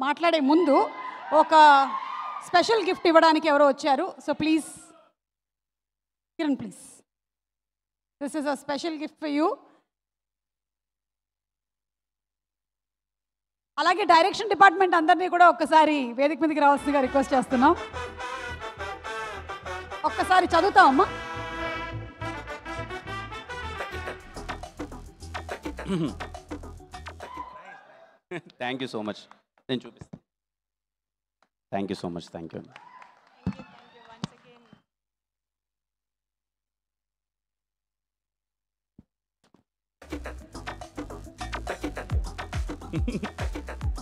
మాట్లాడే ముందు ఒక స్పెషల్ గిఫ్ట్ ఇవ్వడానికి ఎవరో వచ్చారు. So please Kiran, please, this is a special gift for you. అలాగే డైరెక్షన్ డిపార్ట్మెంట్ అందరినీ కూడా ఒక్కసారి వేదిక మీదకి రావాల్సిందిగా రిక్వెస్ట్ చేస్తున్నాం. ఒక్కసారి చదువుతామమ్మా. Thank you so much. నేను చూపిస్తాను. Thank you so much. Thank you.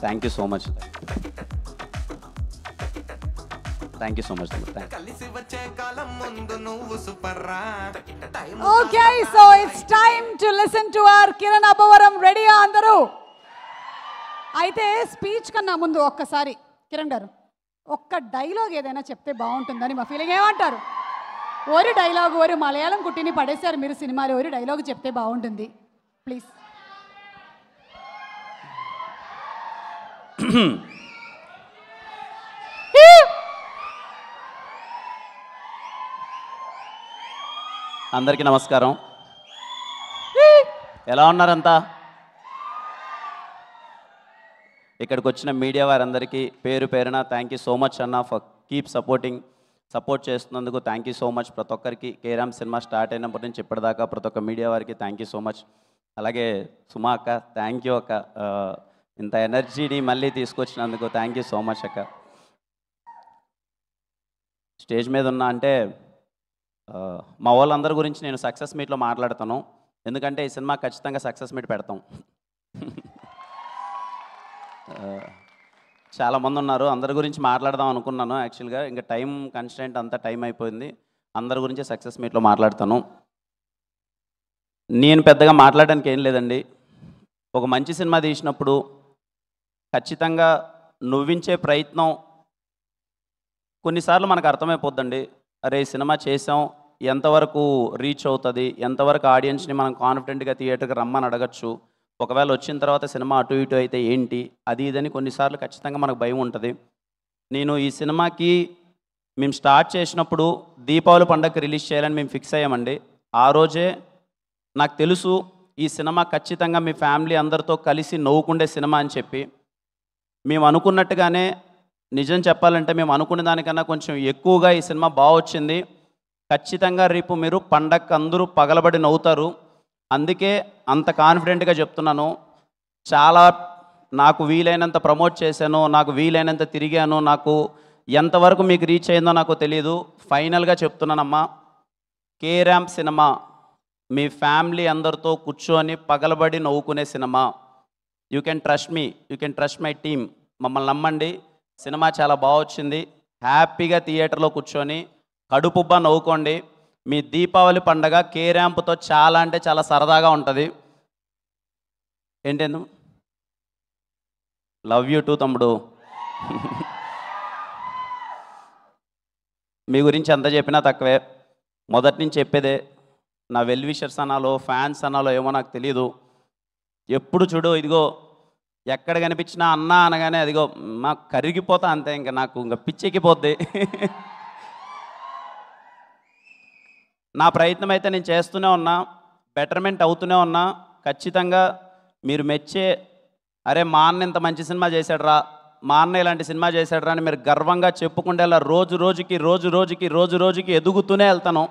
Thank you so much. Thank you so much. Okay, so it's time to listen to our Kiran Abbavaram. రెడీయా అందరూ? అయితే స్పీచ్ కన్నా ముందు ఒక్కసారి కిరణ్ గారు ఒక్క డైలాగ్ ఏదైనా చెప్తే బాగుంటుందని మా ఫీలింగ్. ఏమంటారు? ఓరి డైలాగ్, ఓరి మలయాళం కుట్టిని పడేశారు మీరు సినిమాలో, ఓరి డైలాగ్ చెప్తే బాగుంటుంది ప్లీజ్. అందరికీ నమస్కారం. ఎలా ఉన్నారంతా? ఇక్కడికి వచ్చిన మీడియా వారందరికీ పేరు పేరున థ్యాంక్ యూ సో మచ్ అన్న, ఫర్ కీప్ సపోర్ట్ చేస్తున్నందుకు థ్యాంక్ యూ సో మచ్. ప్రతి ఒక్కరికి కేరామ్ సినిమా స్టార్ట్ అయినప్పటి నుంచి ఇప్పటిదాకా ప్రతి ఒక్క మీడియా వారికి థ్యాంక్ యూ సో మచ్. అలాగే సుమా అక్క, థ్యాంక్ యూ అక్క, ఇంత ఎనర్జీని మళ్ళీ తీసుకొచ్చినందుకు థ్యాంక్ యూ సో మచ్ అక్క. స్టేజ్ మీద ఉన్నా అంటే మా వాళ్ళందరి గురించి నేను సక్సెస్ మీట్లో మాట్లాడతాను, ఎందుకంటే ఈ సినిమా ఖచ్చితంగా సక్సెస్ మీట్ పెడతాం. చాలామంది ఉన్నారు, అందరి గురించి మాట్లాడదాం అనుకున్నాను యాక్చువల్గా, ఇంకా టైం కన్స్టెంట్ అంతా టైం అయిపోయింది. అందరి గురించి సక్సెస్ మీట్లో మాట్లాడతాను. నేను పెద్దగా మాట్లాడడానికి ఏం లేదండి. ఒక మంచి సినిమా తీసినప్పుడు ఖచ్చితంగా నవ్వించే ప్రయత్నం కొన్నిసార్లు మనకు అర్థమైపోద్దండి. అరే ఈ సినిమా చేసాం, ఎంతవరకు రీచ్ అవుతుంది, ఎంతవరకు ఆడియన్స్ని మనం కాన్ఫిడెంట్గా థియేటర్కి రమ్మని అడగచ్చు, ఒకవేళ వచ్చిన తర్వాత సినిమా అటు ఇటు అయితే ఏంటి, అది ఇదని కొన్నిసార్లు ఖచ్చితంగా మనకు భయం ఉంటుంది. నేను ఈ సినిమాకి మేము స్టార్ట్ చేసినప్పుడు దీపావళి పండగకి రిలీజ్ చేయాలని మేము ఫిక్స్ అయ్యామండి. ఆ రోజే నాకు తెలుసు ఈ సినిమా ఖచ్చితంగా మీ ఫ్యామిలీ అందరితో కలిసి నవ్వుకుండే సినిమా అని చెప్పి. మేము అనుకున్నట్టుగానే, నిజం చెప్పాలంటే మేము అనుకునే దానికన్నా కొంచెం ఎక్కువగా ఈ సినిమా బాగా వచ్చింది. ఖచ్చితంగా రేపు మీరు పండగకి అందరూ పగలబడి నవ్వుతారు. అందుకే అంత కాన్ఫిడెంట్గా చెప్తున్నాను. చాలా నాకు వీలైనంత ప్రమోట్ చేశాను, నాకు వీలైనంత తిరిగాను, నాకు ఎంతవరకు మీకు రీచ్ అయిందో నాకు తెలియదు. ఫైనల్గా చెప్తున్నానమ్మా, కేరామ్ సినిమా మీ ఫ్యామిలీ అందరితో కూర్చొని పగలబడి నవ్వుకునే సినిమా. You can trust me, you can trust my team. మమ్మల్ని నమ్మండి, సినిమా చాలా బాగా వచ్చింది. హ్యాపీగా థియేటర్లో కూర్చొని కడుపుబ్బా నవ్వుకోండి. మీ దీపావళి పండగ కేరాంప్తో చాలా అంటే చాలా సరదాగా ఉంటుంది. ఏంటేందు లవ్ యూ టూ తమ్ముడు. మీ గురించి ఎంత చెప్పినా తక్కువే. మొదటి నుంచి చెప్పేదే, నా వెల్ విషర్స్ అనాలో ఫ్యాన్స్ అనాలో ఏమో నాకు తెలీదు. ఎప్పుడు చూడు ఇదిగో ఎక్కడ కనిపించినా అన్నా అనగానే అదిగో మాకు కరిగిపోతా అంతే, ఇంకా నాకు ఇంకా పిచ్చెక్కిపోద్ది. నా ప్రయత్నం అయితే నేను చేస్తూనే ఉన్నా, బెటర్మెంట్ అవుతూనే ఉన్నా. ఖచ్చితంగా మీరు మెచ్చే, అరే మా అన్న ఇంత మంచి సినిమా చేశాడురా, మా అన్న ఇలాంటి సినిమా చేశాడురా అని మీరు గర్వంగా చెప్పుకుంటేలా రోజు రోజుకి ఎదుగుతూనే వెళ్తాను.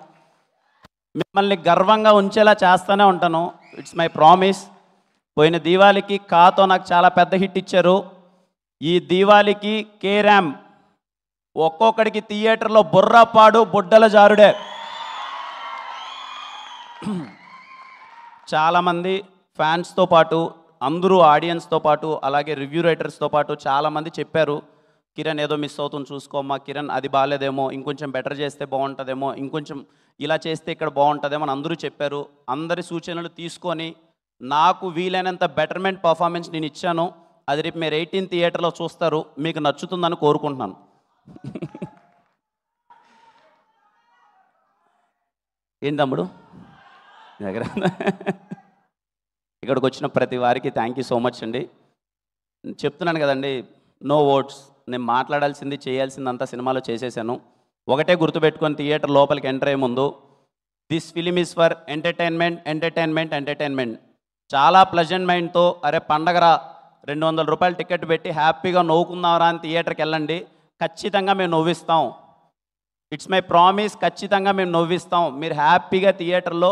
మిమ్మల్ని గర్వంగా ఉంచేలా చేస్తూనే ఉంటాను. It's my promise. పోయిన దీవాళికి కాతో నాకు చాలా పెద్ద హిట్ ఇచ్చారు. ఈ దీవాళికి కేరామ్ ఒక్కొక్కడికి థియేటర్లో బుర్రపాడు బుడ్డల జారుడే. చాలామంది ఫ్యాన్స్తో పాటు, అందరూ ఆడియన్స్తో పాటు, అలాగే రివ్యూ రైటర్స్తో పాటు చాలామంది చెప్పారు, కిరణ్ ఏదో మిస్ అవుతుంది చూసుకోమ్మా, కిరణ్ అది బాగాలేదేమో, ఇంకొంచెం బెటర్ చేస్తే బాగుంటుందేమో, ఇంకొంచెం ఇలా చేస్తే ఇక్కడ బాగుంటుందేమో అని అందరూ చెప్పారు. అందరి సూచనలు తీసుకొని నాకు వీలైనంత బెటర్మెంట్ పర్ఫార్మెన్స్ నేను ఇచ్చాను. అది రేపు మీరు 18 థియేటర్లో చూస్తారు, మీకు నచ్చుతుందని కోరుకుంటున్నాను. ఏంటి తమ్ముడు దగ్గర ఇక్కడికి వచ్చిన ప్రతి వారికి థ్యాంక్ యూ సో మచ్ అండి. చెప్తున్నాను కదండి, నో వర్డ్స్. నేను మాట్లాడాల్సింది చేయాల్సిందంతా సినిమాలో చేసేసాను. ఒకటే గుర్తుపెట్టుకొని థియేటర్ లోపలికి ఎంటర్ అయ్యే ముందు, this film is for entertainment, entertainment, entertainment. చాలా ప్లెజెంట్ మైండ్తో అరే పండగరా 200 రూపాయలు టికెట్ పెట్టి హ్యాపీగా నవ్వుకుందాంరా అని థియేటర్కి వెళ్ళండి. ఖచ్చితంగా మేము నవ్విస్తాం. ఇట్స్ మై ప్రామిస్, ఖచ్చితంగా మేము నవ్విస్తాం. మీరు హ్యాపీగా థియేటర్లో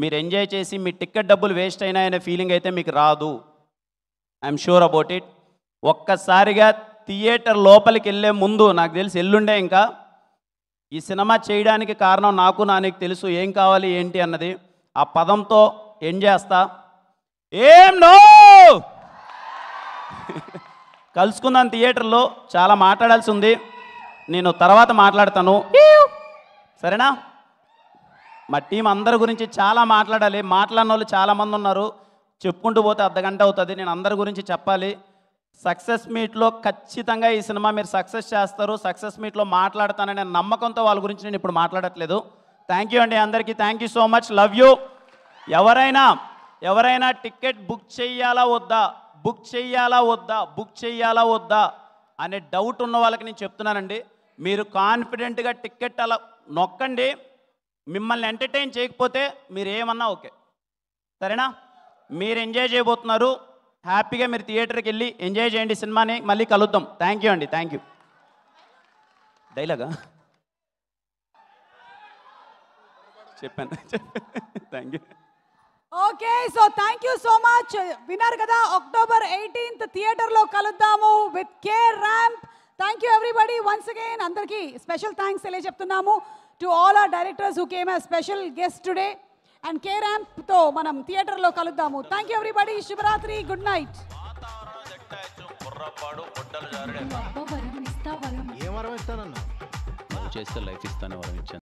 మీరు ఎంజాయ్ చేసి మీ టికెట్ డబ్బులు వేస్ట్ అయినాయనే ఫీలింగ్ అయితే మీకు రాదు. I'm sure about it. ఒక్కసారిగా థియేటర్ లోపలికి వెళ్ళే ముందు నాకు తెలిసి ఎల్లుండే ఇంకా ఈ సినిమా చేయడానికి కారణం నాకు నానికి తెలుసు ఏం కావాలి ఏంటి అన్నది. ఆ పదంతో ఏం చేస్తా, ఏం నో కలుసుకుందాం థియేటర్లో. చాలా మాట్లాడాల్సి ఉంది, నేను తర్వాత మాట్లాడతాను, సరేనా? మా టీం అందరి గురించి చాలా మాట్లాడాలి. మాట్లాడిన వాళ్ళు చాలామంది ఉన్నారు, చెప్పుకుంటూ పోతే అర్ధగంట అవుతుంది. నేను అందరి గురించి చెప్పాలి. సక్సెస్ మీట్లో ఖచ్చితంగా ఈ సినిమా మీరు సక్సెస్ చేస్తారు. సక్సెస్ మీట్లో మాట్లాడతాననే నమ్మకంతో వాళ్ళ గురించి నేను ఇప్పుడు మాట్లాడట్లేదు. థ్యాంక్ యూ అండి అందరికీ. Thank you so much, love you. ఎవరైనా టికెట్ బుక్ చెయ్యాలా వద్దా, బుక్ చెయ్యాలా వద్దా అనే డౌట్ ఉన్న వాళ్ళకి నేను చెప్తున్నానండి, మీరు కాన్ఫిడెంట్గా టికెట్ అలా నొక్కండి. మిమ్మల్ని ఎంటర్టైన్ చేయకపోతే మీరు ఏమన్నా ఓకే, సరేనా? మీరు ఎంజాయ్ చేయబోతున్నారు, హ్యాపీగా మీరు థియేటర్కి వెళ్ళి ఎంజాయ్ చేయండి సినిమాని. మళ్ళీ కలుద్దాం. థ్యాంక్ యూ అండి, థ్యాంక్ యూ. డైలాగా చెప్పాను. Thank you. Okay, so thank you so much. విన్నారు కదా, October 18th థియేటర్లో కలుద్దాము with K Ramp. Thank you everybody once again. అందరికీ స్పెషల్ థ్యాంక్స్ తెలియజెప్తున్నాము to all our directors who came as special guest today. And K ర్యాంప్తో మనం థియేటర్లో కలుద్దాము. Thank you everybody. శుభరాత్రి, గుడ్ నైట్. ఏం వరం ఇస్తానన్నా? చేస్తే లైఫ్ ఇస్తానే వరం ఇచ్చాను.